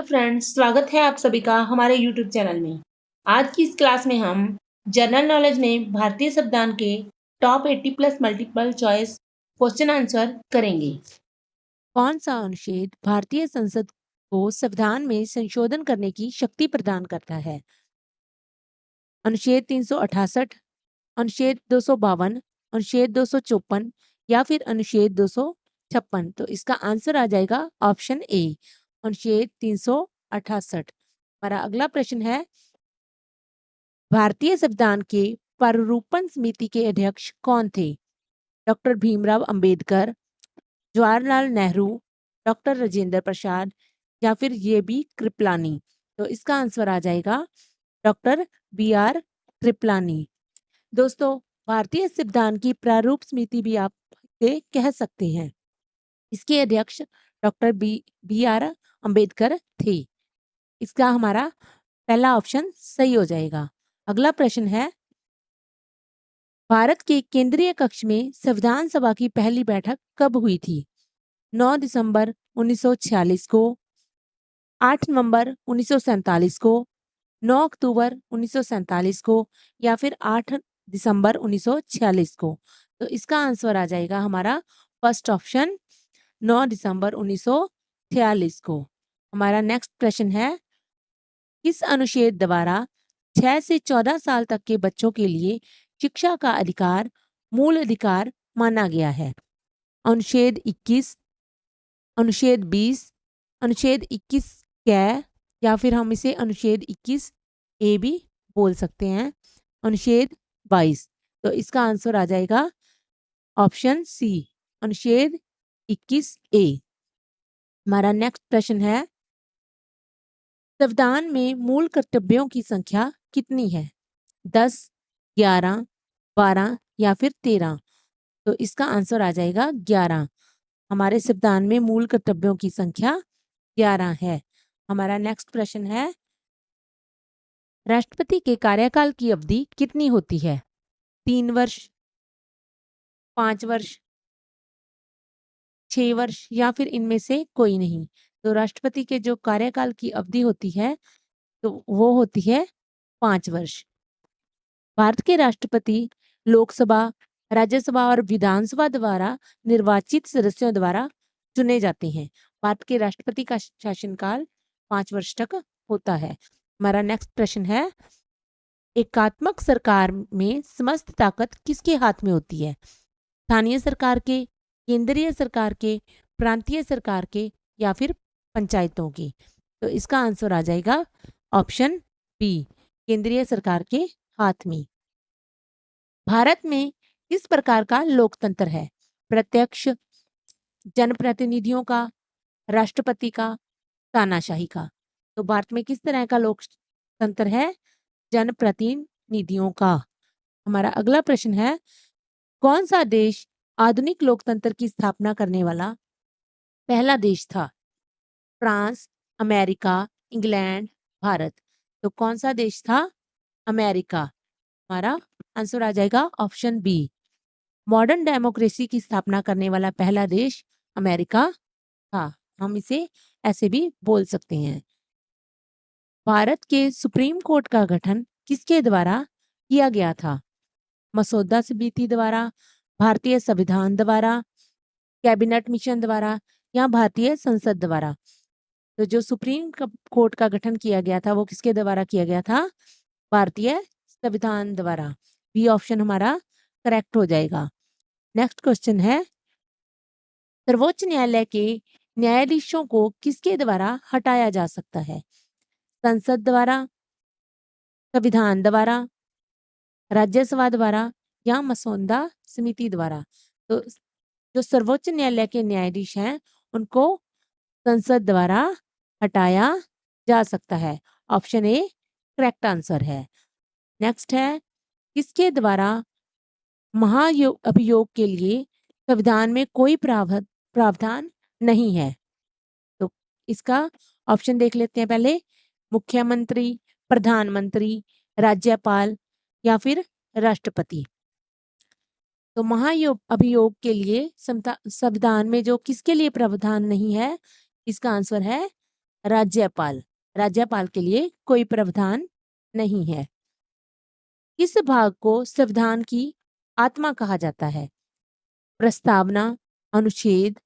Hello friends, स्वागत है आप सभी का हमारे यूट्यूब चैनल में। आज की इस क्लास में हम जनरल नॉलेज में भारतीय संविधान के top 80 plus multiple choice question answer करेंगे। कौन सा अनुच्छेद भारतीय संसद को संविधान में संशोधन करने की शक्ति प्रदान करता है? अनुच्छेद 368, अनुच्छेद 252, अनुच्छेद 254 या फिर अनुच्छेद 256। तो इसका आंसर आ जाएगा ऑप्शन ए, अनुच्छेद 368। हमारा अगला प्रश्न है, भारतीय संविधान के प्रारूपण समिति के अध्यक्ष कौन थे? डॉक्टर भीमराव अंबेडकर, जवाहरलाल नेहरू, डॉक्टर राजेंद्र प्रसाद या फिर ये भी कृपलानी। तो इसका आंसर आ जाएगा डॉक्टर बी आर कृपलानी। दोस्तों, भारतीय संविधान की प्रारूप समिति भी आप इसे कह सकते हैं। इसके अध्यक्ष डॉक्टर बी आर अंबेडकर थे। इसका हमारा पहला ऑप्शन सही हो जाएगा। अगला प्रश्न है, भारत के केंद्रीय कक्ष में संविधान सभा की पहली बैठक कब हुई थी? 9 दिसंबर 1946 को, 8 नवंबर 1947 को, 9 अक्टूबर 1947 को या फिर 8 दिसंबर 1946 को। तो इसका आंसर आ जाएगा हमारा फर्स्ट ऑप्शन, 9 दिसंबर 1946 को। हमारा नेक्स्ट प्रश्न है, किस अनुच्छेद द्वारा 6 से 14 साल तक के बच्चों के लिए शिक्षा का अधिकार मूल अधिकार माना गया है? अनुच्छेद 21, अनुच्छेद 20, अनुच्छेद 21 कै या फिर हम इसे अनुच्छेद 21 ए भी बोल सकते हैं, अनुच्छेद 22। तो इसका आंसर आ जाएगा ऑप्शन सी, अनुच्छेद 21 ए। हमारा नेक्स्ट प्रश्न है, संविधान में मूल कर्तव्यों की संख्या कितनी है? 10, 11, 12 या फिर 13। तो इसका आंसर आ जाएगा 11। हमारे संविधान में मूल कर्तव्यों की संख्या 11 है। हमारा नेक्स्ट प्रश्न है, राष्ट्रपति के कार्यकाल की अवधि कितनी होती है? 3 वर्ष, 5 वर्ष, 6 वर्ष या फिर इनमें से कोई नहीं। तो राष्ट्रपति के जो कार्यकाल की अवधि होती है तो वो होती है 5 वर्ष। भारत के राष्ट्रपति लोकसभा, राज्यसभा और विधानसभा द्वारा निर्वाचित सदस्यों द्वारा चुने जाते हैं। भारत के राष्ट्रपति का शासनकाल 5 वर्ष तक होता है। हमारा नेक्स्ट प्रश्न है, एकात्मक सरकार में समस्त ताकत किसके हाथ में होती है? स्थानीय सरकार के, केंद्रीय सरकार के, प्रांतीय सरकार के या फिर पंचायतों की। तो इसका आंसर आ जाएगा ऑप्शन बी, केंद्रीय सरकार के हाथ में। भारत में किस प्रकार का लोकतंत्र है? प्रत्यक्ष, जनप्रतिनिधियों का, राष्ट्रपति का, तानाशाही का। तो भारत में किस तरह का लोकतंत्र है? जनप्रतिनिधियों का। हमारा अगला प्रश्न है, कौन सा देश आधुनिक लोकतंत्र की स्थापना करने वाला पहला देश था? France, America, England, Bharat. तो कौन सा देश था? अमेरिका। हमारा आंसर आ जाएगा ऑप्शन बी, मॉडर्न डेमोक्रेसी की स्थापना करने वाला पहला देश अमेरिका था। हम इसे ऐसे भी बोल सकते हैं। भारत के सुप्रीम कोर्ट का गठन किसके द्वारा किया गया था? मसौदा समिति द्वारा, भारतीय संविधान द्वारा, कैबिनेट मिशन द्वारा या भारतीय संसद द्वारा। तो जो सुप्रीम कोर्ट का गठन किया गया था वो किसके द्वारा किया गया था? भारतीय संविधान द्वारा। बी ऑप्शन हमारा करेक्ट हो जाएगा। नेक्स्ट क्वेश्चन है, सर्वोच्च न्यायालय के न्यायाधीशों को किसके द्वारा हटाया जा सकता है? संसद द्वारा, संविधान द्वारा, राज्यसभा द्वारा या मसौदा समिति द्वारा। तो जो सर्वोच्च न्यायालय के न्यायाधीश हैं उनको संसद द्वारा हटाया जा सकता है। ऑप्शन ए करेक्ट आंसर है। नेक्स्ट है, किसके द्वारा महाअभियोग के लिए संविधान में कोई प्रावधान नहीं है? तो इसका ऑप्शन देख लेते हैं पहले, मुख्यमंत्री, प्रधानमंत्री, राज्यपाल या फिर राष्ट्रपति। तो महाअभियोग के लिए संविधान में जो किसके लिए प्रावधान नहीं है, इसका आंसर है राज्यपाल। राज्यपाल के लिए कोई प्रावधान नहीं है। किस भाग को संविधान की आत्मा कहा जाता है? प्रस्तावना, अनुच्छेद,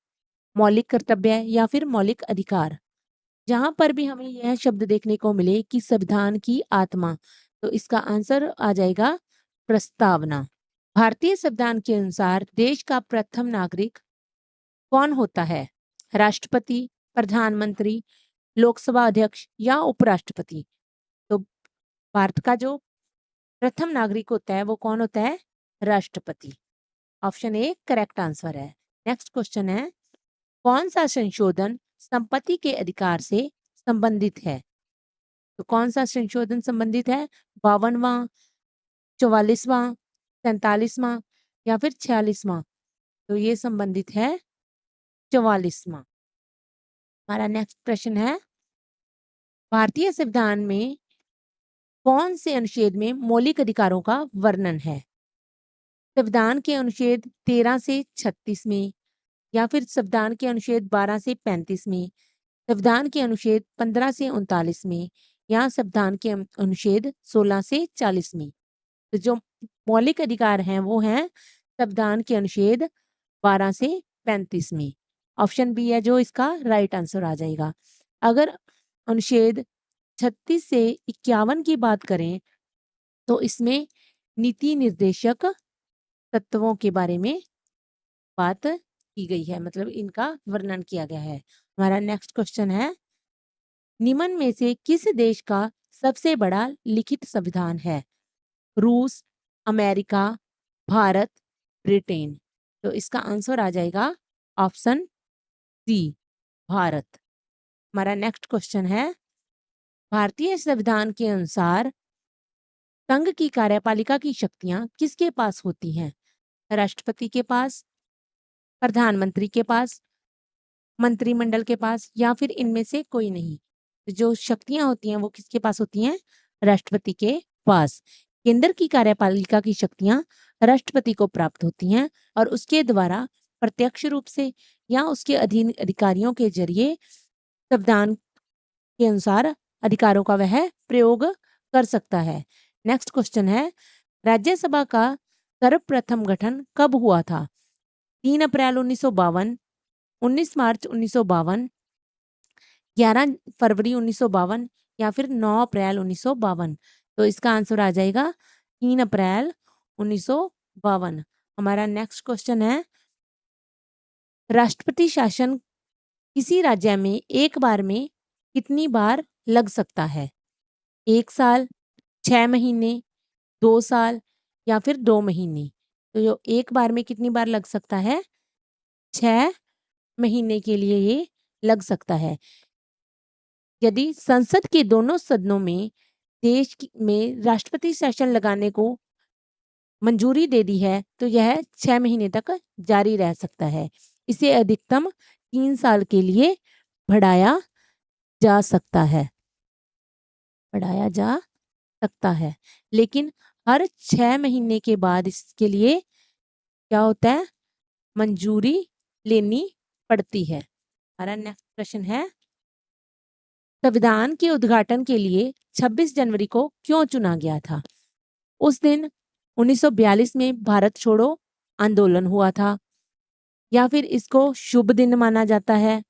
मौलिक कर्तव्य या फिर मौलिक अधिकार। जहां पर भी हमें यह शब्द देखने को मिले कि संविधान की आत्मा, तो इसका आंसर आ जाएगा प्रस्तावना। भारतीय संविधान के अनुसार देश का प्रथम नागरिक कौन होता है? राष्ट्रपति, प्रधानमंत्री, लोकसभा अध्यक्ष या उपराष्ट्रपति। तो भारत का जो प्रथम नागरिक होता है वो कौन होता है? राष्ट्रपति। ऑप्शन ए करेक्ट आंसर है। नेक्स्ट क्वेश्चन है, कौन सा संशोधन संपत्ति के अधिकार से संबंधित है? तो कौन सा संशोधन संबंधित है? 52वां, 44वां, 47वां या फिर 46वां। तो ये संबंधित है 44वां। हमारा नेक्स्ट प्रश्न है, भारतीय संविधान में कौन से अनुच्छेद में मौलिक अधिकारों का वर्णन है? संविधान के अनुच्छेद 13 से 36 में या फिर संविधान के अनुच्छेद 12 से 35 में, संविधान के अनुच्छेद 15 से 39 में या संविधान के अनुच्छेद 16 से 40 में। तो जो मौलिक अधिकार हैं वो हैं संविधान के अनुच्छेद 12 से 35 में। ऑप्शन बी है जो इसका राइट आंसर आ जाएगा। अगर अनुच्छेद 36 से 51 की बात करें तो इसमें नीति निर्देशक तत्वों के बारे में बात की गई है, मतलब इनका वर्णन किया गया है। हमारा नेक्स्ट क्वेश्चन है, निम्न में से किस देश का सबसे बड़ा लिखित संविधान है? रूस, अमेरिका, भारत, ब्रिटेन। तो इसका आंसर आ जाएगा ऑप्शन सी, भारत। हमारा नेक्स्ट क्वेश्चन है, भारतीय संविधान के अनुसार संघ की कार्यपालिका की शक्तियां किसके पास होती हैं? राष्ट्रपति के पास, प्रधानमंत्री के पास, मंत्रिमंडल के पास या फिर इनमें से कोई नहीं। तो जो शक्तियां होती हैं वो किसके पास होती हैं? राष्ट्रपति के पास। केंद्र की कार्यपालिका की शक्तियां राष्ट्रपति को प्राप्त होती हैं और उसके द्वारा प्रत्यक्ष रूप से या उसके अधीन अधिकारियों के जरिए संविधान के अनुसार अधिकारों का वह प्रयोग कर सकता है। नेक्स्ट क्वेश्चन है, राज्यसभा का सर्वप्रथम गठन कब हुआ था? 3 अप्रैल 1952, 19 मार्च 1952, 11 फरवरी 1952 या फिर 9 अप्रैल 1952। तो इसका आंसर आ जाएगा 3 अप्रैल 1952। हमारा नेक्स्ट क्वेश्चन है, राष्ट्रपति शासन किसी राज्य में एक बार में कितनी बार लग सकता है? 1 साल, 6 महीने, 2 साल या फिर 2 महीने। तो जो एक बार में कितनी बार लग सकता है? 6 महीने के लिए ये लग सकता है। यदि संसद के दोनों सदनों में में राष्ट्रपति शासन लगाने को मंजूरी दे दी है तो यह 6 महीने तक जारी रह सकता है। इसे अधिकतम 3 साल के लिए बढ़ाया जा सकता है। बढ़ाया जा सकता है, लेकिन हर 6 महीने के बाद इसके लिए क्या होता है? मंजूरी लेनी पड़ती है। हमारा नेक्स्ट प्रश्न है, संविधान के उद्घाटन के लिए 26 जनवरी को क्यों चुना गया था? उस दिन 1942 में भारत छोड़ो आंदोलन हुआ था या फिर इसको शुभ दिन माना जाता है?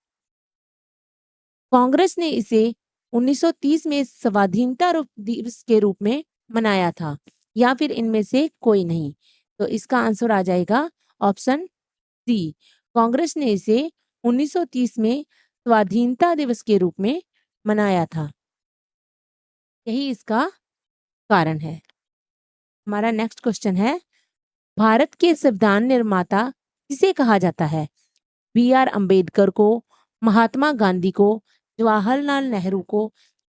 कांग्रेस ने इसे 1930 में स्वाधीनता दिवस के रूप में मनाया था या फिर इनमें से कोई नहीं। तो इसका आंसर आ जाएगा ऑप्शन सी, कांग्रेस ने इसे 1930 में स्वाधीनता दिवस के रूप में मनाया था, यही इसका कारण है। हमारा नेक्स्ट क्वेश्चन है, भारत के संविधान निर्माता किसे कहा जाता है? बी आर अम्बेडकर को, महात्मा गांधी को, जवाहरलाल नेहरू को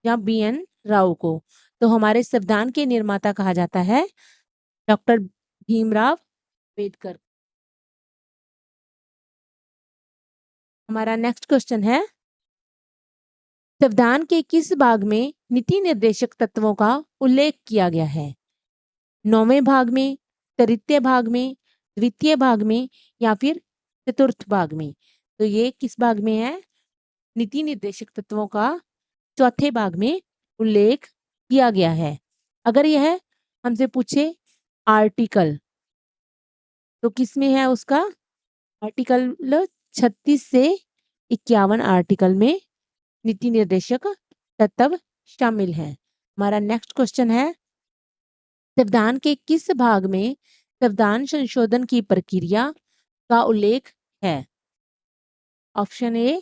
या बी एन राव को? तो हमारे संविधान के निर्माता कहा जाता है डॉक्टर भीमराव अम्बेडकर। हमारा नेक्स्ट क्वेश्चन है, संविधान के किस भाग में नीति निर्देशक तत्वों का उल्लेख किया गया है? 9वें भाग में, तृतीय भाग में, द्वितीय भाग में या फिर चतुर्थ भाग में? तो ये किस भाग में है? नीति निर्देशक तत्वों का चौथे भाग में उल्लेख किया गया है? अगर यह हमसे पूछे आर्टिकल, तो किसमें है उसका? आर्टिकल 36 से 51 आर्टिकल में नीति निर्देशक तत्व शामिल है। हमारा नेक्स्ट क्वेश्चन है, संविधान के किस भाग में संविधान संशोधन की प्रक्रिया का उल्लेख है? ऑप्शन ए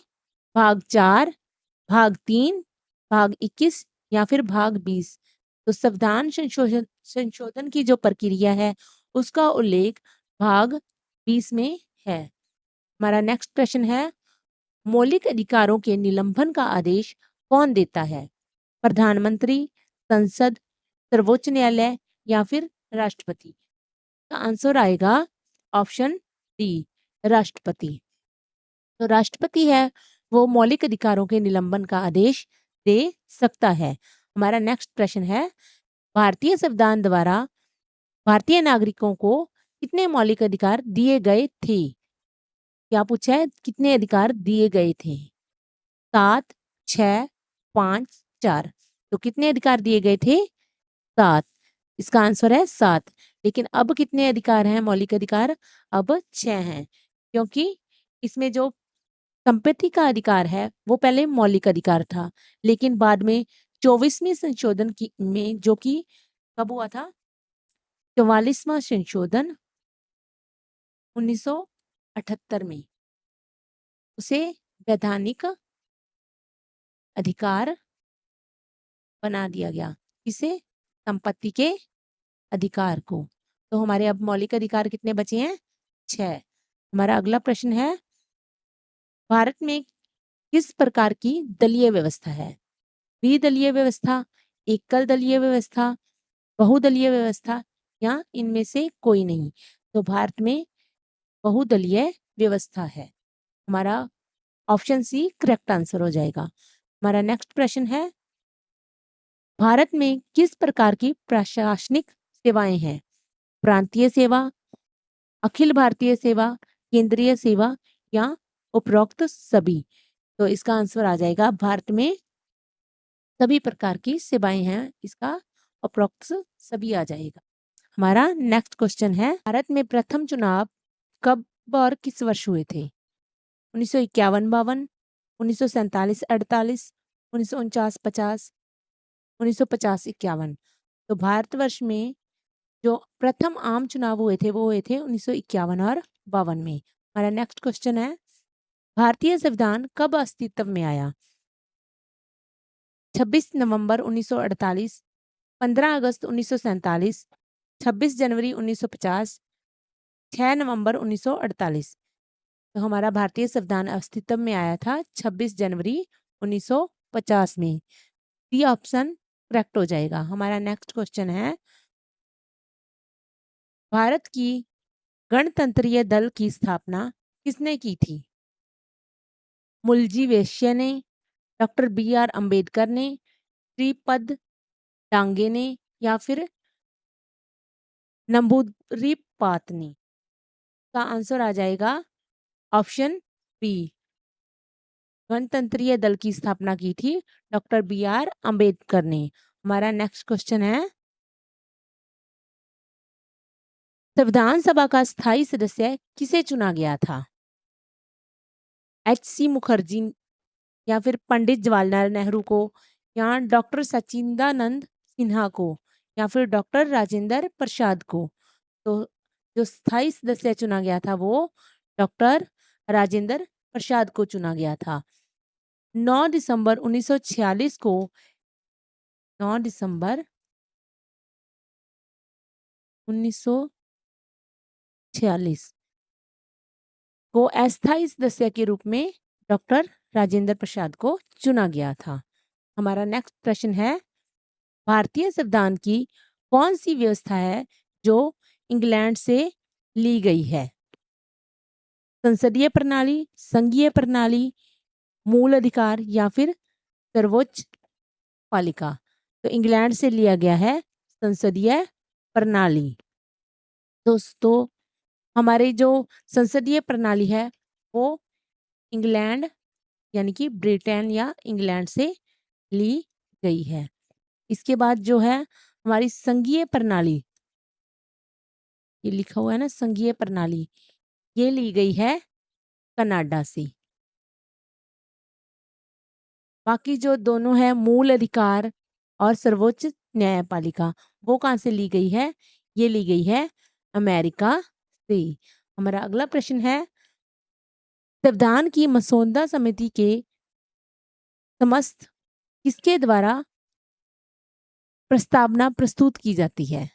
भाग 4, भाग 3, भाग 21 या फिर भाग 20। तो संविधान संशोधन की जो प्रक्रिया है उसका उल्लेख भाग 20 में है। हमारा नेक्स्ट प्रश्न है, मौलिक अधिकारों के निलंबन का आदेश कौन देता है? प्रधानमंत्री, संसद, सर्वोच्च न्यायालय या फिर राष्ट्रपति? का आंसर आएगा ऑप्शन डी, राष्ट्रपति। तो राष्ट्रपति है वो मौलिक अधिकारों के निलंबन का आदेश दे सकता है। हमारा नेक्स्ट प्रश्न है, भारतीय संविधान द्वारा भारतीय नागरिकों को कितने मौलिक अधिकार दिए गए थे? क्या पूछा है? कितने अधिकार दिए गए थे? 7, 6, 5, 4। तो कितने अधिकार दिए गए थे? 7। इसका आंसर है 7। लेकिन अब कितने अधिकार हैं मौलिक अधिकार? अब 6 हैं, क्योंकि इसमें जो संपत्ति का अधिकार है वो पहले मौलिक अधिकार था, लेकिन बाद में 24वें संशोधन की में, जो कि कब हुआ था? 44वां संशोधन 1978 में, उसे वैधानिक अधिकार बना दिया गया। किसे? संपत्ति के अधिकार को। तो हमारे अब मौलिक अधिकार कितने बचे हैं? 6। हमारा अगला प्रश्न है, भारत में किस प्रकार की दलीय व्यवस्था है? द्विदलीय व्यवस्था, एकल दलीय व्यवस्था, बहुदलीय व्यवस्था या इनमें से कोई नहीं? तो भारत में बहुदलीय व्यवस्था है। हमारा ऑप्शन सी करेक्ट आंसर हो जाएगा। हमारा नेक्स्ट प्रश्न है, भारत में किस प्रकार की प्रशासनिक सेवाएं हैं? प्रांतीय सेवा, अखिल भारतीय सेवा, केंद्रीय सेवा या उपरोक्त सभी? तो इसका आंसर आ जाएगा, भारत में सभी प्रकार की सेवाएं हैं, इसका उपरोक्त सभी आ जाएगा। हमारा नेक्स्ट क्वेश्चन है, भारत में प्रथम चुनाव कब और किस वर्ष हुए थे? 1951-52, 1947-48, 1949-50, 1950-51। तो भारतवर्ष में जो प्रथम आम चुनाव हुए थे वो हुए थे 1951 और 52 में। हमारा नेक्स्ट क्वेश्चन है, भारतीय संविधान कब अस्तित्व में आया? 26 नवंबर 1948, 15 अगस्त 1947, 26 जनवरी 1950, 6 नवंबर 1948। तो हमारा भारतीय संविधान अस्तित्व में आया था 26 जनवरी 1950 में। सी ऑप्शन करेक्ट हो जाएगा। हमारा नेक्स्ट क्वेश्चन है, भारत की गणतंत्रीय दल की स्थापना किसने की थी? मुलजी वैश्य ने, डॉक्टर BR अंबेडकर ने, श्रीपद डांगे ने या फिर नंबूदरी ने? का आंसर आ जाएगा ऑप्शन बी, गणतंत्रीय दल की स्थापना की थी डॉक्टर BR अंबेडकर ने। हमारा नेक्स्ट क्वेश्चन है, संविधान सभा का स्थायी सदस्य किसे चुना गया था? HC मुखर्जी या फिर पंडित जवाहरलाल नेहरू को या डॉक्टर सचिदानंद सिन्हा को या फिर डॉक्टर राजेंद्र प्रसाद को? तो जो स्थायी सदस्य चुना गया था वो डॉक्टर राजेंद्र प्रसाद को चुना गया था। 9 दिसंबर 1946 को 9 दिसंबर 1946 को अस्थायी सदस्य के रूप में डॉक्टर राजेंद्र प्रसाद को चुना गया था। हमारा नेक्स्ट प्रश्न है, भारतीय संविधान की कौन सी व्यवस्था है जो इंग्लैंड से ली गई है? संसदीय प्रणाली, संघीय प्रणाली, मूल अधिकार या फिर सर्वोच्च पालिका? तो इंग्लैंड से लिया गया है संसदीय प्रणाली। दोस्तों, हमारी जो संसदीय प्रणाली है वो इंग्लैंड यानी कि ब्रिटेन या इंग्लैंड से ली गई है। इसके बाद जो है हमारी संघीय प्रणाली, ये लिखा हुआ है ना संघीय प्रणाली, ये ली गई है कनाडा से। बाकी जो दोनों है मूल अधिकार और सर्वोच्च न्यायपालिका, वो कहाँ से ली गई है? ये ली गई है अमेरिका से। हमारा अगला प्रश्न है, संविधान की मसौदा समिति के समस्त किसके द्वारा प्रस्तावना प्रस्तुत की जाती है?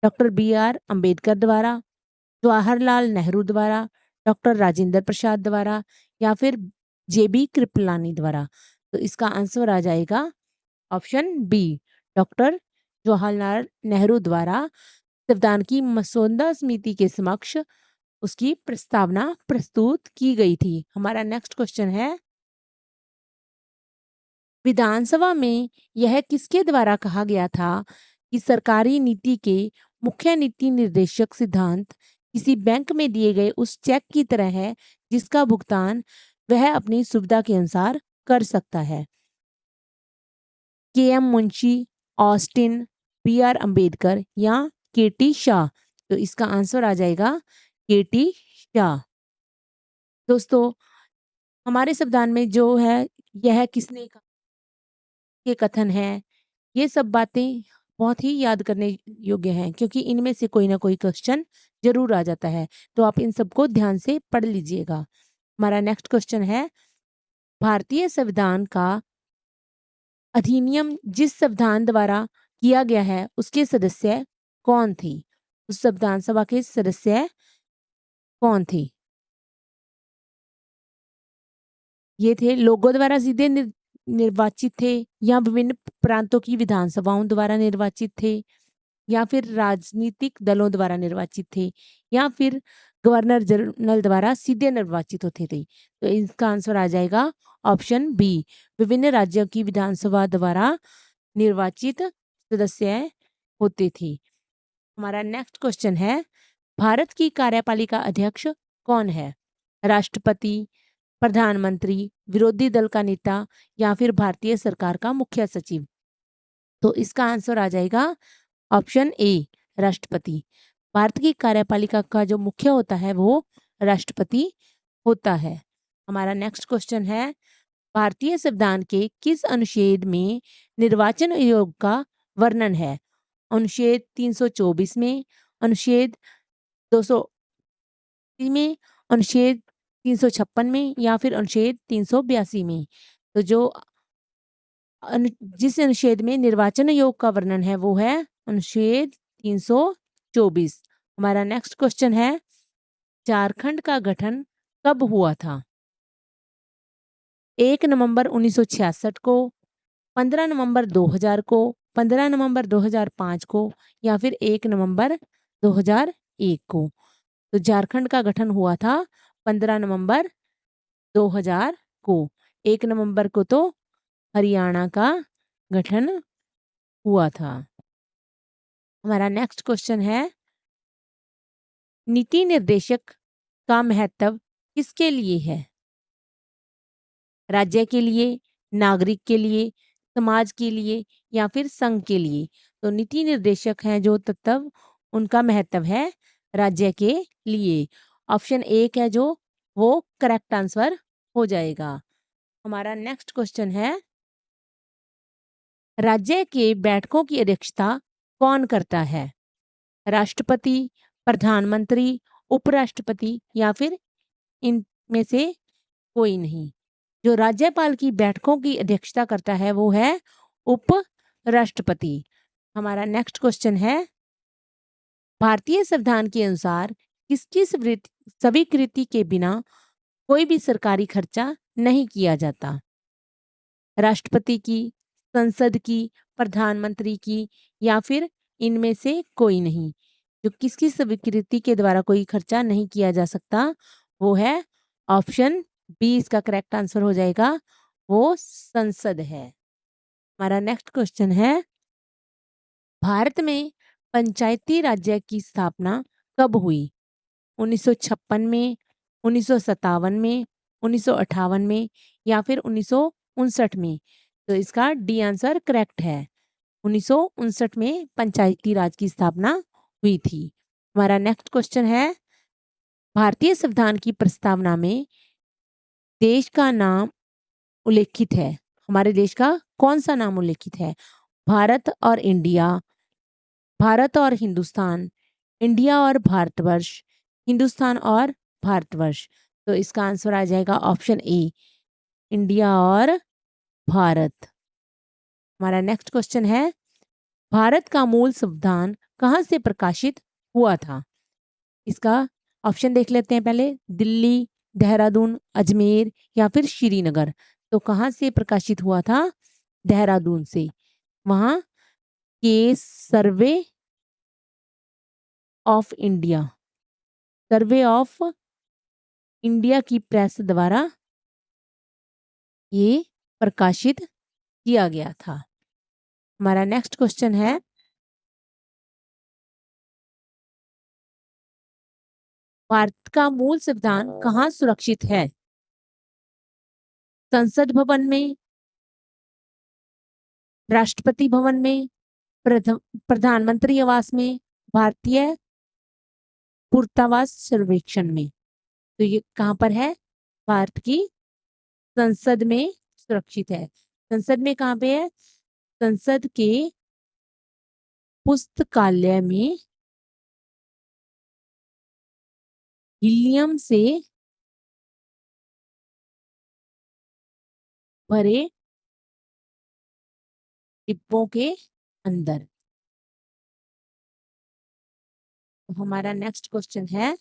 डॉक्टर बी आर अंबेडकर द्वारा, जवाहरलाल नेहरू द्वारा, डॉक्टर राजेंद्र प्रसाद द्वारा, या फिर जेबी कृपलानी द्वारा। तो इसका आंसर आ जाएगा option B, doctor Jawaharlal Nehru द्वारा संविधान की मसौदा समिति के समक्ष उसकी प्रस्तावना प्रस्तुत की गई थी। हमारा नेक्स्ट क्वेश्चन है, विधानसभा में यह किसके द्वारा कहा गया था कि सरकारी नीति के मुख्य नीति निर्देशक सिद्धांत किसी बैंक में दिए गए उस चेक की तरह है जिसका भुगतान वह अपनी सुविधा के अनुसार कर सकता है? K M Munshi, Austin, B R Ambedkar या के टी शाह? तो इसका आंसर आ जाएगा के टी शाह। दोस्तों, हमारे संविधान में जो है यह किसने कहा, ये कथन है, ये सब बातें बहुत ही याद करने योग्य हैं क्योंकि इनमें से कोई ना कोई क्वेश्चन जरूर आ जाता है। तो आप इन सबको ध्यान से पढ़ लीजिएगा। हमारा नेक्स्ट क्वेश्चन है, भारतीय संविधान का अधिनियम जिस संविधान द्वारा किया गया है उसके सदस्य कौन थे? उस संविधान सभा के सदस्य कौन थे? ये थे लोगों द्वारा सीधे निर्वाचित थे, या विभिन्न प्रांतों की विधानसभाओं द्वारा निर्वाचित थे, या फिर राजनीतिक दलों द्वारा निर्वाचित थे, या फिर गवर्नर जनरल द्वारा सीधे निर्वाचित होते थे। तो इसका आंसर आ जाएगा ऑप्शन बी, विभिन्न राज्यों की विधानसभा द्वारा निर्वाचित सदस्य होते थे। हमारा नेक्स्ट क्वेश्चन है, भारत की कार्यपालिका अध्यक्ष कौन है? राष्ट्रपति, प्रधानमंत्री, विरोधी दल का नेता, या फिर भारतीय सरकार का मुख्य सचिव? तो इसका आंसर आ जाएगा ऑप्शन ए, राष्ट्रपति। भारत की कार्यपालिका का जो मुख्य होता है वो राष्ट्रपति होता है। हमारा नेक्स्ट क्वेश्चन है, भारतीय संविधान के किस अनुच्छेद में निर्वाचन आयोग का वर्णन है? अनुच्छेद 324 में, अनुच्छेद 200 में, अनुच्छेद 356 में, या फिर अनुच्छेद 382 में? तो जो जिस अनुच्छेद में निर्वाचन आयोग का वर्णन है वो है अनुच्छेद 324। हमारा नेक्स्ट क्वेश्चन है, झारखंड का गठन कब हुआ था? 1 नवंबर 1966 को, 15 नवंबर 2000 को, 15 नवंबर 2005 को, या फिर 1 नवंबर 2001 को? तो झारखंड का गठन हुआ था 15 नवंबर 2000 को। 1 नवंबर को तो हरियाणा का गठन हुआ था। हमारा नेक्स्ट क्वेश्चन है, नीति निर्देशक का महत्व किसके लिए है? राज्य के लिए, नागरिक के लिए, समाज के लिए, या फिर संघ के लिए? तो नीति निर्देशक हैं जो तत्व, उनका महत्व है राज्य के लिए। ऑप्शन एक है जो वो करेक्ट आंसर हो जाएगा। हमारा नेक्स्ट क्वेश्चन है, राज्य के बैठकों की अध्यक्षता कौन करता है? राष्ट्रपति, प्रधानमंत्री, उपराष्ट्रपति, या फिर इनमें से कोई नहीं? जो राज्यपाल की बैठकों की अध्यक्षता करता है वो है उपराष्ट्रपति। हमारा नेक्स्ट क्वेश्चन है, भारतीय संविधान के अनुसार किसकी स्वीकृति के बिना कोई भी सरकारी खर्चा नहीं किया जाता? राष्ट्रपति की, संसद की, प्रधानमंत्री की, या फिर इनमें से कोई नहीं? जो किसकी स्वीकृति के द्वारा कोई खर्चा नहीं किया जा सकता वो है ऑप्शन बी, इसका करेक्ट आंसर हो जाएगा, वो संसद है। हमारा नेक्स्ट क्वेश्चन है, भारत में पंचायती राज्य की स्थापना कब हुई? 1956 में, 1957 में, 1958 में, या फिर 1959 में? तो इसका डी आंसर करेक्ट है। 1959 में पंचायती राज की स्थापना हुई थी। हमारा नेक्स्ट क्वेश्चन है, भारतीय संविधान की प्रस्तावना में देश का नाम उल्लेखित है। हमारे देश का कौन सा नाम उल्लेखित है? भारत और इंडिया, भारत और हिंदुस्तान, इंडिया और भारतवर्ष, हिंदुस्तान और भारतवर्ष। तो इसका आंसर आ जाएगा ऑप्शन ए, इंडिया और भारत। हमारा नेक्स्ट क्वेश्चन है, भारत का मूल संविधान कहाँ से प्रकाशित हुआ था? इसका ऑप्शन देख लेते हैं पहले, दिल्ली, देहरादून, अजमेर या फिर श्रीनगर। तो कहाँ से प्रकाशित हुआ था? देहरादून से। वहां के सर्वे ऑफ इंडिया की प्रेस द्वारा ये प्रकाशित किया गया था। हमारा नेक्स्ट क्वेश्चन है, भारत का मूल संविधान कहाँ सुरक्षित है? संसद भवन में, राष्ट्रपति भवन में, प्रधानमंत्री आवास में, भारतीय पुरातत्व सर्वेक्षण में। तो ये कहाँ पर है? भारत की संसद में सुरक्षित है। संसद में कहाँ पे है? संसद के पुस्तकालय में हीलियम से भरे डिब्बों के अंदर। तो हमारा नेक्स्ट क्वेश्चन है,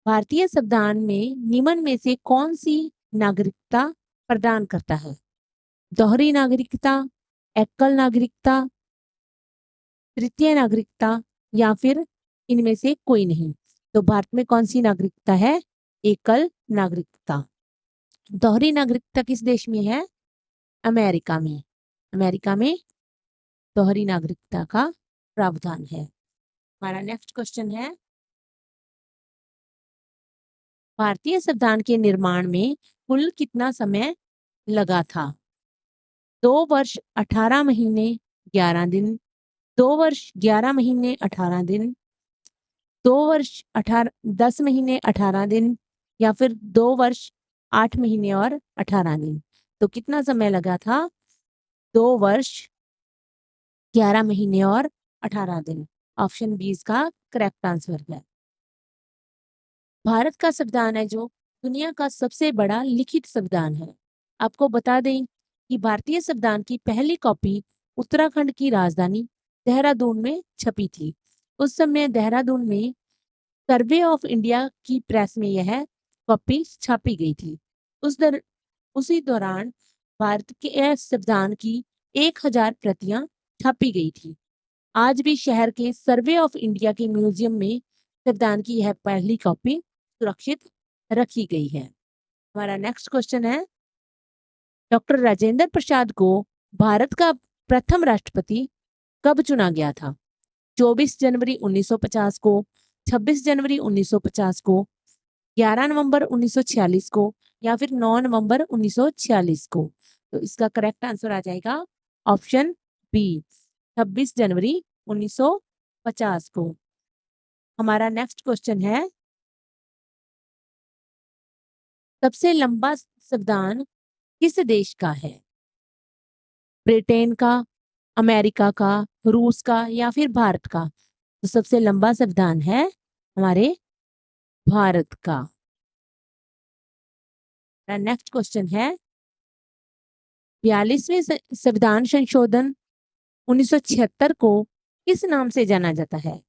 भारतीय संविधान में निम्न में से कौन सी नागरिकता प्रदान करता है? दोहरी नागरिकता, एकल नागरिकता, तृतीय नागरिकता या फिर इनमें से कोई नहीं। तो भारत में कौन सी नागरिकता है? एकल नागरिकता। दोहरी नागरिकता किस देश में है? अमेरिका में। अमेरिका में दोहरी नागरिकता का प्रावधान है। हमारा नेक्स्ट क्वेश्चन है, भारतीय संविधान के निर्माण में कुल कितना समय लगा था? 2 वर्ष 18 महीने 11 दिन, 2 वर्ष 11 महीने 18 दिन, 2 वर्ष 10 महीने 18 दिन या फिर 2 वर्ष 8 महीने और 18 दिन। तो कितना समय लगा था? 2 वर्ष 11 महीने और 18 दिन। ऑप्शन बी इसका करेक्ट आंसर है। भारत का संविधान है जो दुनिया का सबसे बड़ा लिखित संविधान है। आपको बता दें कि भारतीय संविधान की पहली कॉपी उत्तराखंड की राजधानी देहरादून में छपी थी। उस समय देहरादून में सर्वे ऑफ इंडिया की प्रेस में यह कॉपी छापी गई थी। उसी दौरान भारत के संविधान की 1000 प्रतियां छापी गई थी। आज भी शहर के सर्वे ऑफ इंडिया के म्यूजियम में संविधान की यह पहली कॉपी सुरक्षित रखी गई है। हमारा नेक्स्ट क्वेश्चन है, डॉक्टर राजेंद्र प्रसाद को भारत का प्रथम राष्ट्रपति कब चुना गया था? 24 जनवरी 1950 को, 26 जनवरी 1950 को, 11 नवंबर 1946 को या फिर 9 नवंबर 1946 को। तो इसका करेक्ट आंसर आ जाएगा ऑप्शन बी, 26 जनवरी 1950 को। हमारा नेक्स्ट क्वेश्चन है, सबसे लंबा संविधान किस देश का है? ब्रिटेन का, अमेरिका का, रूस का या फिर भारत का? तो सबसे लंबा संविधान है हमारे भारत का। नेक्स्ट क्वेश्चन है, 42वें संविधान संशोधन 1976 को किस नाम से जाना जाता है?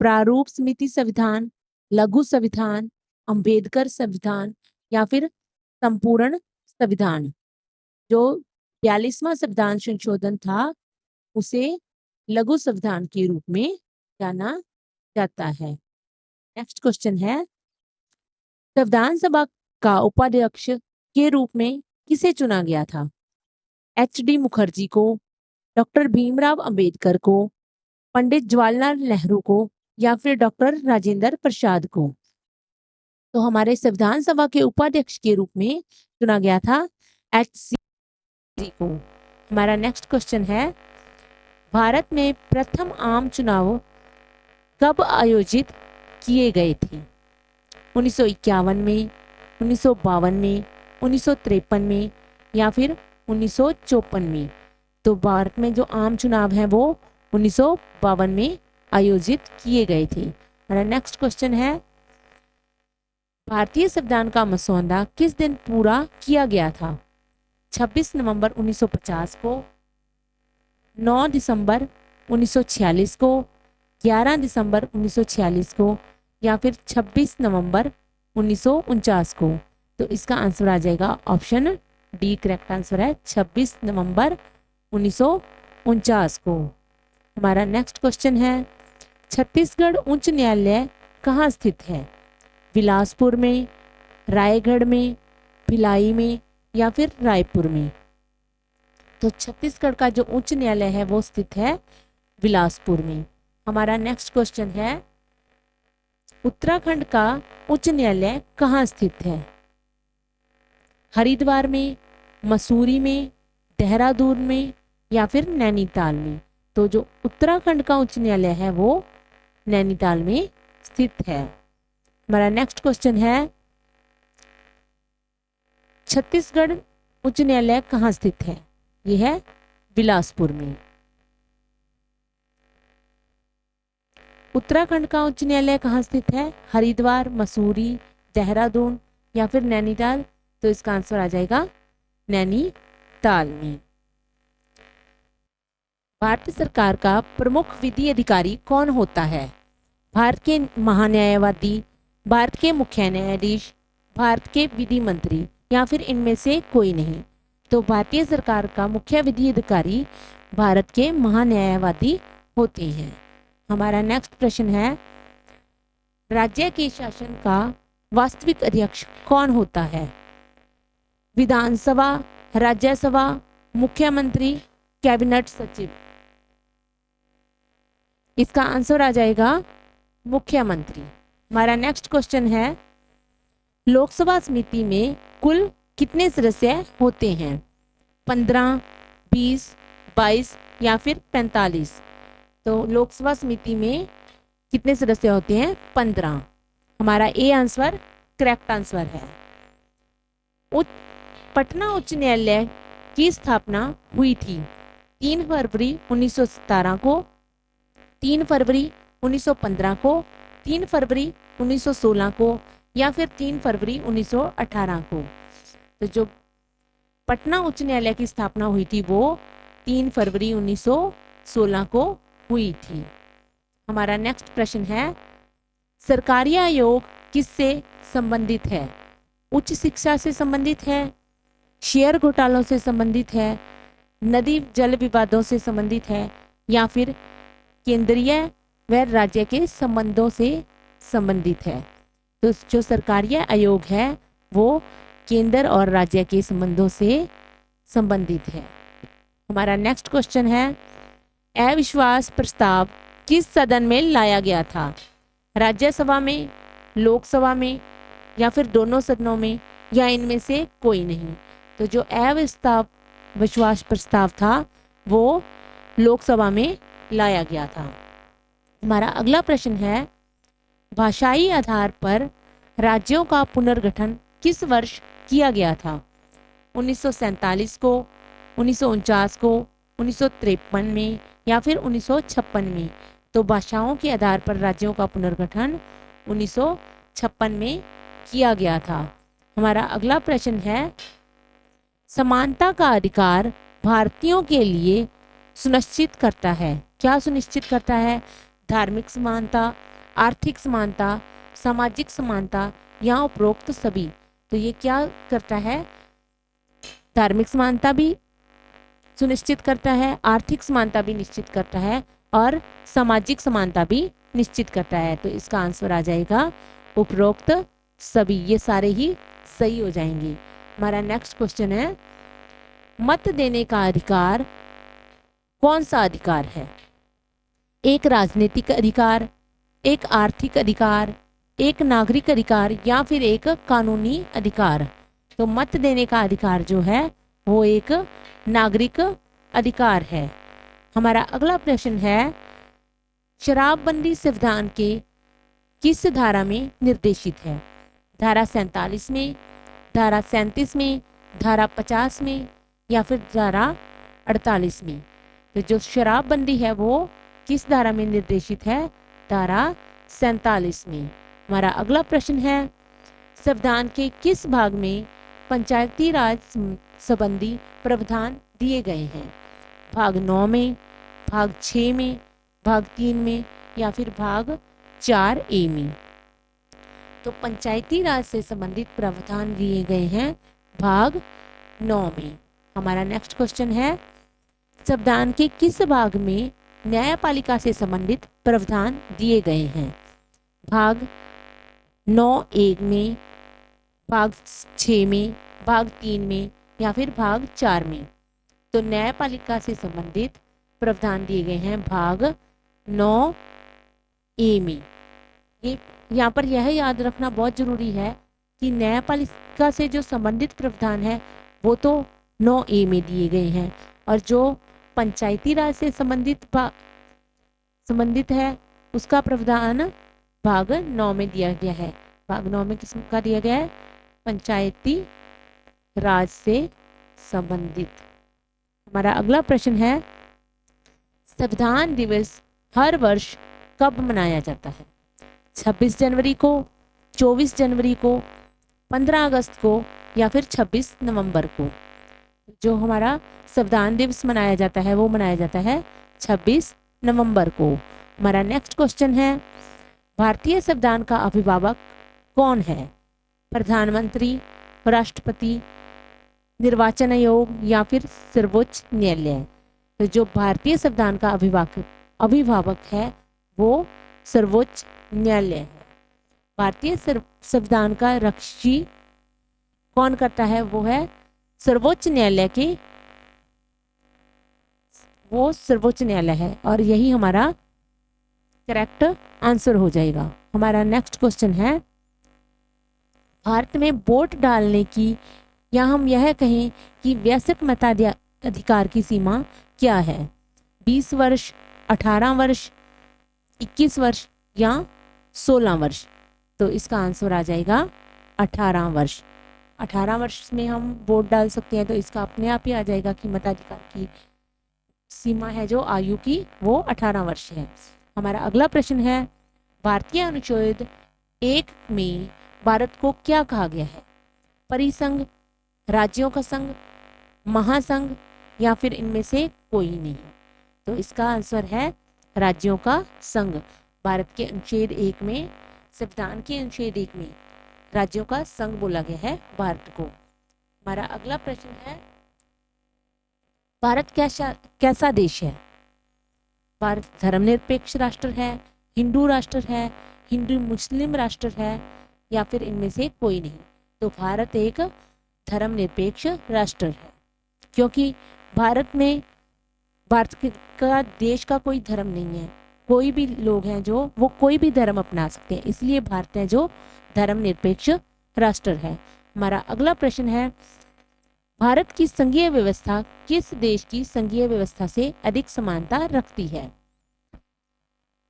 प्रारूप समिति संविधान, लघु संविधान, अंबेडकर संविधान या फिर संपूर्ण संविधान? जो 42वां संविधान संशोधन था उसे लघु संविधान के रूप में जाना जाता है। नेक्स्ट क्वेश्चन है, संविधान सभा का उपाध्यक्ष के रूप में किसे चुना गया था? एच.डी. मुखर्जी को, डॉक्टर भीमराव अंबेडकर को, पंडित जवाहरलाल नेहरू को या फिर डॉक्टर राजेंद्र प्रसाद को? तो हमारे संविधान सभा के उपाध्यक्ष के रूप में चुना गया था HCG को। हमारा नेक्स्ट क्वेश्चन है, भारत में प्रथम आम चुनाव कब आयोजित किए गए थे? 1951 में, 1952 में, 1953 में या फिर 1954 में? तो भारत में जो आम चुनाव हैं वो 1952 में आयोजित किए गए थे। हमारा नेक्स्ट क्वेश्चन है, भारतीय संविधान का मसौदा किस दिन पूरा किया गया था? 26 नवंबर 1950 को, 9 दिसंबर 1946 को, 11 दिसंबर 1946 को या फिर 26 नवंबर 1949 को? तो इसका आंसर आ जाएगा ऑप्शन डी, करेक्ट आंसर है 26 नवंबर 1949 को। हमारा नेक्स्ट क्वेश्चन है, छत्तीसगढ़ उच्च न्यायालय कहाँ स्थित है? बिलासपुर में, रायगढ़ में, भिलाई में या फिर रायपुर में? तो छत्तीसगढ़ का जो उच्च न्यायालय है वो स्थित है बिलासपुर में। हमारा नेक्स्ट क्वेश्चन है, उत्तराखंड का उच्च न्यायालय कहाँ स्थित है? हरिद्वार में, मसूरी में, देहरादून में या फिर नैनीताल में? तो जो उत्तराखंड का उच्च न्यायालय है वो नैनीताल में स्थित है। हमारा नेक्स्ट क्वेश्चन है, छत्तीसगढ़ उच्च न्यायालय कहाँ स्थित है? यह है बिलासपुर में। उत्तराखंड का उच्च न्यायालय कहाँ स्थित है? हरिद्वार, मसूरी, देहरादून या फिर नैनीताल? तो इसका आंसर आ जाएगा नैनीताल में। भारत सरकार का प्रमुख विधि अधिकारी कौन होता है? भारत के महान्यायवादी, भारत के मुख्य न्यायाधीश, भारत के विधि मंत्री या फिर इनमें से कोई नहीं? तो भारतीय सरकार का मुख्य विधि अधिकारी भारत के महान्यायवादी होते हैं। हमारा नेक्स्ट प्रश्न है, राज्य के शासन का वास्तविक अध्यक्ष कौन होता है? विधानसभा, राज्यसभा, मुख्यमंत्री, कैबिनेट सचिव? इसका आंसर आ जाएगा मुख्यमंत्री। हमारा नेक्स्ट क्वेश्चन है, लोकसभा समिति में कुल कितने सदस्य होते हैं? 15, 20, 22 या फिर 45? तो लोकसभा समिति में कितने सदस्य होते हैं? 15। हमारा ए आंसर करेक्ट आंसर है। पटना उच्च न्यायालय की स्थापना हुई थी 3 फरवरी 1917 को, 3 फरवरी 1915 को, 3 फरवरी 1916 को या फिर 3 फरवरी 1918 को? तो जो पटना उच्च न्यायालय की स्थापना हुई थी वो 3 फरवरी 1916 को हुई थी। हमारा नेक्स्ट प्रश्न है, सरकारी आयोग किससे संबंधित है? उच्च शिक्षा से संबंधित है, शेयर घोटालों से संबंधित है, नदी जल विवादों से संबंधित है या फिर केंद्रीय व राज्य के संबंधों से संबंधित है? तो जो सरकारी आयोग है वो केंद्र और राज्य के संबंधों से संबंधित है। हमारा नेक्स्ट क्वेश्चन है, अविश्वास प्रस्ताव किस सदन में लाया गया था? राज्यसभा में, लोकसभा में या फिर दोनों सदनों में या इनमें से कोई नहीं? तो जो अविश्वास प्रस्ताव था वो लोकसभा में लाया गया था। हमारा अगला प्रश्न है, भाषाई आधार पर राज्यों का पुनर्गठन किस वर्ष किया गया था? 1947 को, 1949 को, 1953 में या फिर 1956 में? तो भाषाओं के आधार पर राज्यों का पुनर्गठन 1956 में किया गया था। हमारा अगला प्रश्न है, समानता का अधिकार भारतीयों के लिए सुनिश्चित करता है? क्या सुनिश्चित करता है? धार्मिक समानता, आर्थिक समानता, सामाजिक समानता या उपरोक्त सभी? तो ये क्या करता है? धार्मिक समानता भी सुनिश्चित करता है, आर्थिक समानता भी निश्चित करता है और सामाजिक समानता भी निश्चित करता है। तो इसका आंसर आ जाएगा उपरोक्त सभी। ये सारे ही सही हो जाएंगे। हमारा नेक्स्ट क्वेश्चन है, मत देने का अधिकार कौन सा अधिकार है? एक राजनीतिक अधिकार, एक आर्थिक अधिकार, एक नागरिक अधिकार या फिर एक कानूनी अधिकार? तो मत देने का अधिकार जो है वो एक नागरिक अधिकार है। हमारा अगला प्रश्न है, शराबबंदी संविधान के किस धारा में निर्देशित है? धारा 47 में, धारा 37 में, धारा 50 में या फिर धारा 48 में? तो जो शराबबंदी है वो किस धारा में निर्देशित है? धारा 47 में। हमारा अगला प्रश्न है, संविधान के किस भाग में पंचायती राज संबंधी प्रावधान दिए गए हैं? भाग 9 में, भाग 6 में, भाग 3 में या फिर भाग 4A में? तो पंचायती राज से संबंधित प्रावधान दिए गए हैं भाग 9 में। हमारा नेक्स्ट क्वेश्चन है, संविधान के किस भाग में न्यायपालिका से संबंधित प्रावधान दिए गए हैं? भाग 9A में, भाग 6 में, भाग 3 में या फिर भाग 4 में? तो न्यायपालिका से संबंधित प्रावधान दिए गए हैं भाग 9A में। ये यहाँ पर यह याद रखना बहुत जरूरी है कि न्यायपालिका से जो संबंधित प्रावधान है वो तो 9A में दिए गए हैं, और जो पंचायती राज से संबंधित है उसका प्रावधान भाग 9 में दिया गया है। भाग 9 में किसका दिया गया है? पंचायती राज से संबंधित। हमारा अगला प्रश्न है, संविधान दिवस हर वर्ष कब मनाया जाता है? 26 जनवरी को, 24 जनवरी को, 15 अगस्त को या फिर 26 नवंबर को? जो हमारा संविधान दिवस मनाया जाता है वो मनाया जाता है 26 नवंबर को। हमारा नेक्स्ट क्वेश्चन है, भारतीय संविधान का अभिभावक कौन है? प्रधानमंत्री, राष्ट्रपति, निर्वाचन आयोग या फिर सर्वोच्च न्यायालय? तो जो भारतीय संविधान का अभिभावक है वो सर्वोच्च न्यायालय है। भारतीय संविधान का रक्षी कौन करता है? वो है सर्वोच्च न्यायालय वो सर्वोच्च न्यायालय है, और यही हमारा करेक्ट आंसर हो जाएगा। हमारा नेक्स्ट क्वेश्चन है, भारत में वोट डालने की या हम यह कहें कि वयस्क मताधिकार की सीमा क्या है? 20 वर्ष, 18 वर्ष, 21 वर्ष या 16 वर्ष? तो इसका आंसर आ जाएगा 18 वर्ष। 18 वर्ष में हम वोट डाल सकते हैं, तो इसका अपने आप ही आ जाएगा कि मताधिकार की सीमा है जो आयु की वो 18 वर्ष है। हमारा अगला प्रश्न है, भारतीय अनुच्छेद 1 में भारत को क्या कहा गया है? परिसंघ, राज्यों का संघ, महासंघ या फिर इनमें से कोई नहीं? तो इसका आंसर है राज्यों का संघ। भारत के अनुच्छेद 1 में, संविधान के अनुच्छेद 1 में राज्यों का संघ बोला गया है भारत को। हमारा अगला प्रश्न है, भारत कैसा देश है? भारत धर्मनिरपेक्ष राष्ट्र है, हिंदू राष्ट्र है, हिंदू मुस्लिम राष्ट्र है या फिर इनमें से कोई नहीं? तो भारत एक धर्मनिरपेक्ष राष्ट्र है, क्योंकि भारत का देश का कोई धर्म नहीं है। कोई भी लोग हैं जो वो कोई भी धर्म अपना सकते हैं, इसलिए भारत है जो धर्मनिरपेक्ष राष्ट्र है। हमारा अगला प्रश्न है, भारत की संघीय व्यवस्था किस देश की संघीय व्यवस्था से अधिक समानता रखती है?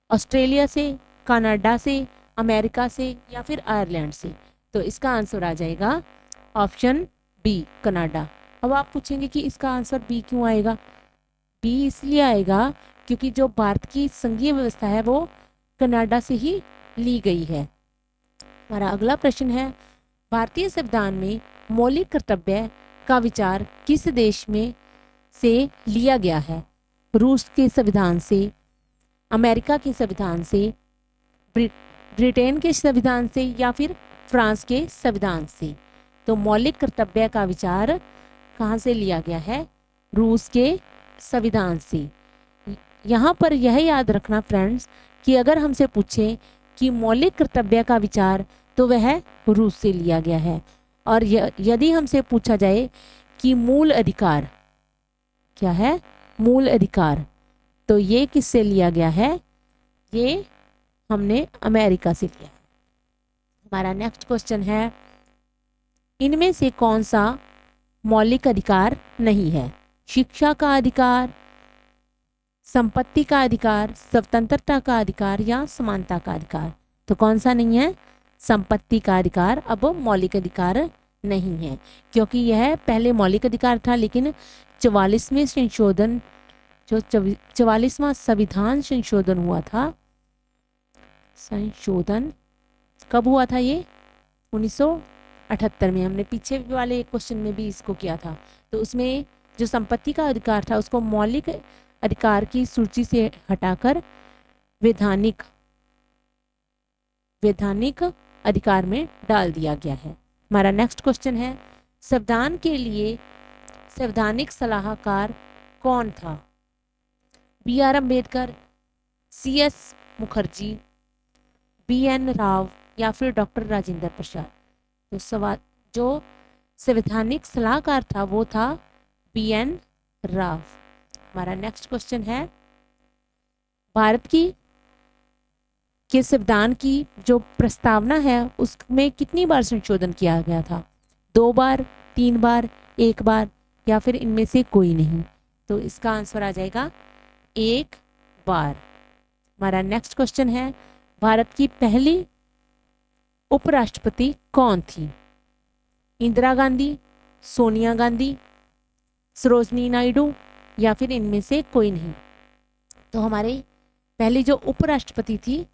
ऑस्ट्रेलिया से, कनाडा से, अमेरिका से या फिर आयरलैंड से? तो इसका आंसर आ जाएगा ऑप्शन बी, कनाडा। अब आप पूछेंगे कि इसका आंसर बी क्यों आएगा? बी इसलिए आएगा क्योंकि जो भारत की संघीय व्यवस्था है वो कनाडा से ही ली गई है। हमारा अगला प्रश्न है, भारतीय संविधान में मौलिक कर्तव्य का विचार किस देश में से लिया गया है? रूस के संविधान से, अमेरिका के संविधान से, ब्रिटेन के संविधान से या फिर फ्रांस के संविधान से? तो मौलिक कर्तव्य का विचार कहाँ से लिया गया है? रूस के संविधान से। यहाँ पर यह याद रखना फ्रेंड्स कि अगर हमसे पूछे कि मौलिक कर्तव्य का विचार, तो वह रूस से लिया गया है। और यदि हमसे पूछा जाए कि मूल अधिकार क्या है, मूल अधिकार, तो ये किससे लिया गया है? ये हमने अमेरिका से लिया है। हमारा नेक्स्ट क्वेश्चन है, इनमें से कौन सा मौलिक अधिकार नहीं है? शिक्षा का अधिकार, संपत्ति का अधिकार, स्वतंत्रता का अधिकार या समानता का अधिकार? तो कौन सा नहीं है? संपत्ति का अधिकार अब मौलिक अधिकार नहीं है, क्योंकि यह पहले मौलिक अधिकार था, लेकिन 44वें संशोधन, जो 44वां संविधान संशोधन हुआ था, संशोधन कब हुआ था? ये 1978 में। हमने पीछे वाले क्वेश्चन में भी इसको किया था। तो उसमें जो संपत्ति का अधिकार था उसको मौलिक अधिकार की सूची से हटाकर वैधानिक अधिकार में डाल दिया गया है। हमारा नेक्स्ट क्वेश्चन है, संविधान के लिए संवैधानिक सलाहकार कौन था? B R Ambedkar, C S Mukherjee, B N Rau या फिर डॉक्टर राजेंद्र प्रसाद? तो सवाल, जो संवैधानिक सलाहकार था वो था बी एन राव। हमारा नेक्स्ट क्वेश्चन है, भारत के संविधान की जो प्रस्तावना है उसमें कितनी बार संशोधन किया गया था? 2 बार, 3 बार, 1 बार या फिर इनमें से कोई नहीं? तो इसका आंसर आ जाएगा 1 बार। हमारा नेक्स्ट क्वेश्चन है, भारत की पहली उपराष्ट्रपति कौन थी? इंदिरा गांधी, सोनिया गांधी, सरोजनी नायडू या फिर इनमें से कोई नहीं? तो हमारे पहली जो उपराष्ट्रपति थी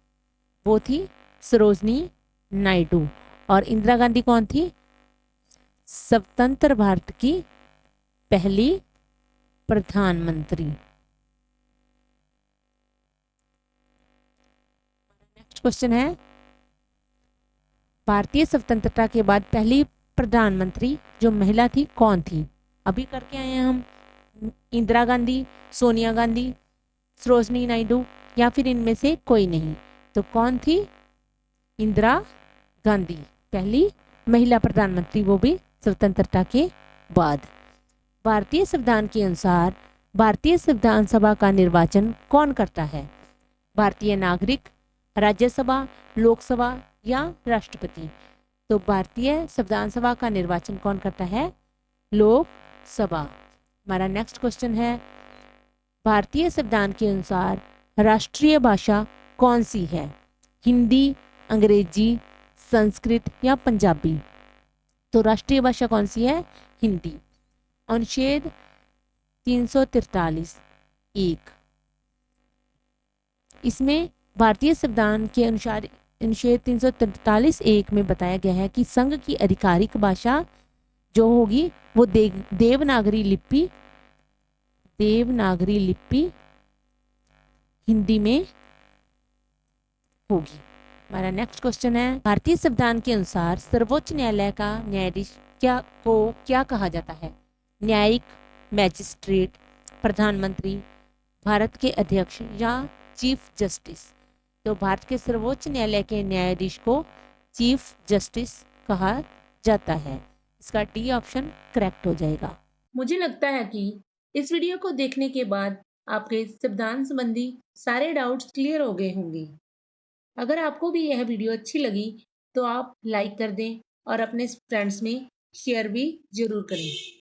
वो थी सरोजनी नायडू। और इंदिरा गांधी कौन थी? स्वतंत्र भारत की पहली प्रधानमंत्री। नेक्स्ट क्वेश्चन है, भारतीय स्वतंत्रता के बाद पहली प्रधानमंत्री जो महिला थी कौन थी? अभी करके आए हैं हम, इंदिरा गांधी, सोनिया गांधी, सरोजनी नायडू या फिर इनमें से कोई नहीं? तो कौन थी? इंदिरा गांधी, पहली महिला प्रधानमंत्री, वो भी स्वतंत्रता के बाद। भारतीय संविधान के अनुसार भारतीय संविधान सभा का निर्वाचन कौन करता है? भारतीय नागरिक, राज्यसभा, लोकसभा या राष्ट्रपति? तो भारतीय संविधान सभा का निर्वाचन कौन करता है? लोकसभा। हमारा नेक्स्ट क्वेश्चन है, भारतीय संविधान के अनुसार राष्ट्रीय भाषा कौन सी है? हिंदी, अंग्रेजी, संस्कृत या पंजाबी? तो राष्ट्रीय भाषा कौन सी है? हिंदी। अनुच्छेद 343(1), इसमें भारतीय संविधान के अनुसार अनुच्छेद 343(1) में बताया गया है कि संघ की आधिकारिक भाषा जो होगी वो देवनागरी लिपि हिंदी में होगी। हमारा नेक्स्ट क्वेश्चन है, भारतीय संविधान के अनुसार सर्वोच्च न्यायालय का न्यायाधीश क्या कहा जाता है? न्यायिक, मैजिस्ट्रेट, प्रधानमंत्री, भारत के अध्यक्ष या चीफ जस्टिस? तो भारत के सर्वोच्च न्यायालय के न्यायाधीश को चीफ जस्टिस कहा जाता है। इसका डी ऑप्शन करेक्ट हो जाएगा। मुझे लगता है कि इस वीडियो को देखने के बाद आपके संविधान संबंधी सारे डाउट्स क्लियर हो गए होंगे। अगर आपको भी यह वीडियो अच्छी लगी तो आप लाइक कर दें और अपने फ्रेंड्स में शेयर भी जरूर करें।